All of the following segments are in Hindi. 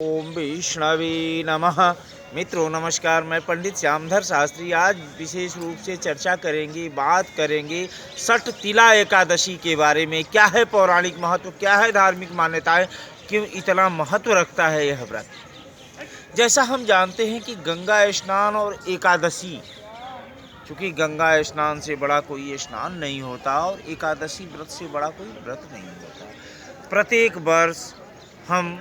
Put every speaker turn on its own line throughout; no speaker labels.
ओम वैष्णवे नमः। मित्रों नमस्कार, मैं पंडित श्यामधर शास्त्री आज विशेष रूप से चर्चा करेंगे, बात करेंगे सठ तिला एकादशी के बारे में। क्या है पौराणिक महत्व, क्या है धार्मिक मान्यताएं, क्यों इतना महत्व रखता है यह व्रत। जैसा हम जानते हैं कि गंगा स्नान और एकादशी, चूँकि गंगा स्नान से बड़ा कोई स्नान नहीं होता और एकादशी व्रत से बड़ा कोई व्रत नहीं होता। प्रत्येक वर्ष हम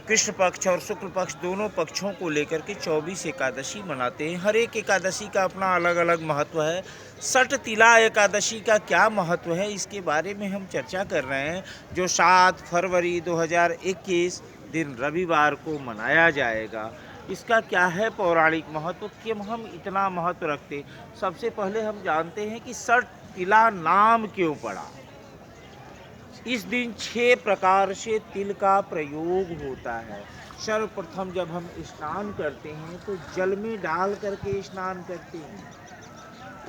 कृष्ण पक्ष और शुक्ल पक्ष दोनों पक्षों को लेकर के 24 एकादशी मनाते हैं। हर एक एकादशी का अपना अलग अलग महत्व है। सठ तिला एकादशी का क्या महत्व है, इसके बारे में हम चर्चा कर रहे हैं, जो 7 फरवरी 2021 दिन रविवार को मनाया जाएगा। इसका क्या है पौराणिक महत्व, क्यों हम इतना महत्व रखते। सबसे पहले हम जानते हैं कि सठ तिला नाम क्यों पड़ा। इस दिन 6 प्रकार से तिल का प्रयोग होता है। सर्वप्रथम जब हम स्नान करते हैं तो जल में डाल करके स्नान करते हैं,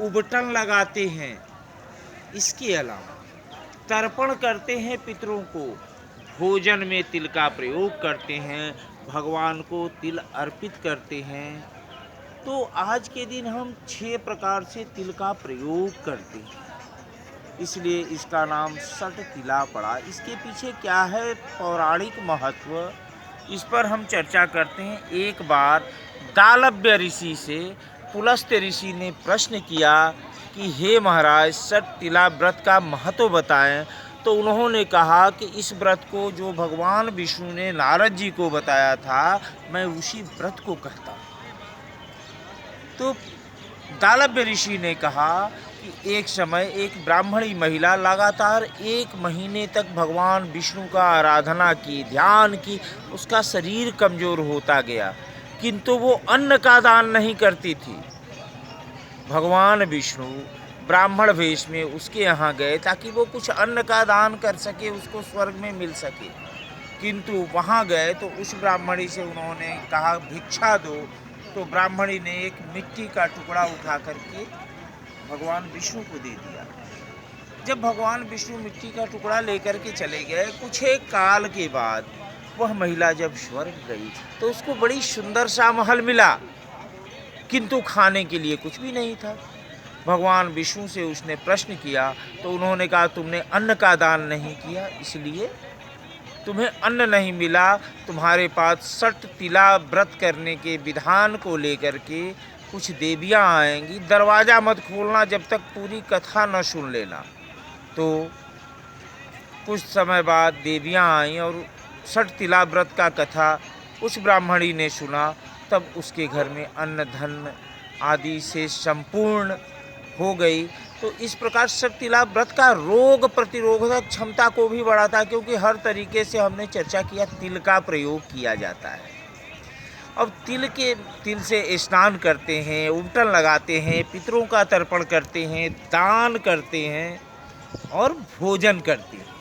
उबटन लगाते हैं। इसके अलावा तर्पण करते हैं पितरों को, भोजन में तिल का प्रयोग करते हैं, भगवान को तिल अर्पित करते हैं। तो आज के दिन हम 6 प्रकार से तिल का प्रयोग करते हैं, इसलिए इसका नाम सठ तिला पड़ा। इसके पीछे क्या है पौराणिक महत्व, इस पर हम चर्चा करते हैं। एक बार दालव्य ऋषि से पुलस्त्य ऋषि ने प्रश्न किया कि हे महाराज, सठ तिला व्रत का महत्व बताएं। तो उन्होंने कहा कि इस व्रत को जो भगवान विष्णु ने नारद जी को बताया था, मैं उसी व्रत को कहता हूँ। तो दालव्य ऋषि ने कहा कि एक समय एक ब्राह्मणी महिला लगातार 1 महीने तक भगवान विष्णु का आराधना की, ध्यान की। उसका शरीर कमज़ोर होता गया, किंतु वो अन्न का दान नहीं करती थी। भगवान विष्णु ब्राह्मण वेश में उसके यहाँ गए ताकि वो कुछ अन्न का दान कर सके, उसको स्वर्ग में मिल सके। किंतु वहाँ गए तो उस ब्राह्मणी से उन्होंने कहा भिक्षा दो। तो ब्राह्मणी ने एक मिट्टी का टुकड़ा उठा करके भगवान विष्णु को दे दिया। जब भगवान विष्णु मिट्टी का टुकड़ा लेकर के चले गए, कुछ एक काल के बाद वह महिला जब स्वर्ग गई तो उसको बड़ी सुंदर सा महल मिला, किंतु खाने के लिए कुछ भी नहीं था। भगवान विष्णु से उसने प्रश्न किया तो उन्होंने कहा तुमने अन्न का दान नहीं किया, इसलिए तुम्हें अन्न नहीं मिला। तुम्हारे पास सठ तिला व्रत करने के विधान को लेकर के कुछ देवियाँ आएंगी, दरवाज़ा मत खोलना जब तक पूरी कथा न सुन लेना। तो कुछ समय बाद देवियाँ आईं और सठ तिला व्रत का कथा उस ब्राह्मणी ने सुना। तब उसके घर में अन्न धन आदि से संपूर्ण हो गई। तो इस प्रकार सठ तिला व्रत का रोग प्रतिरोधक क्षमता को भी बढ़ाता है, क्योंकि हर तरीके से हमने चर्चा किया तिल का प्रयोग किया जाता है। अब तिल से स्नान करते हैं, उबटन लगाते हैं, पितरों का तर्पण करते हैं, दान करते हैं और भोजन करते हैं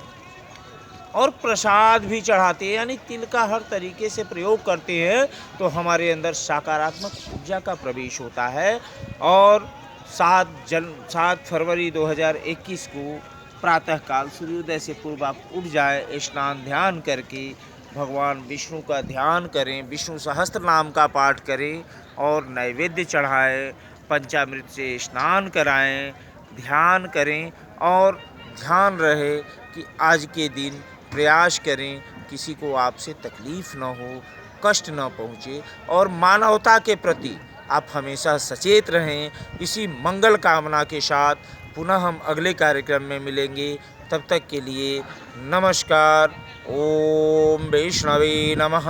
और प्रसाद भी चढ़ाते हैं, यानी तिल का हर तरीके से प्रयोग करते हैं। तो हमारे अंदर सकारात्मक ऊर्जा का प्रवेश होता है। और 7 फरवरी 2021 को प्रातःकाल सूर्योदय से पूर्व आप उठ जाएं, स्नान ध्यान करके भगवान विष्णु का ध्यान करें, विष्णु सहस्त्र नाम का पाठ करें और नैवेद्य चढ़ाएं, पंचामृत से स्नान कराएं, ध्यान करें। और ध्यान रहे कि आज के दिन प्रयास करें किसी को आपसे तकलीफ़ न हो, कष्ट न पहुँचे और मानवता के प्रति आप हमेशा सचेत रहें। इसी मंगल कामना के साथ पुनः हम अगले कार्यक्रम में मिलेंगे। तब तक के लिए नमस्कार। ओम वैष्णवे नमः।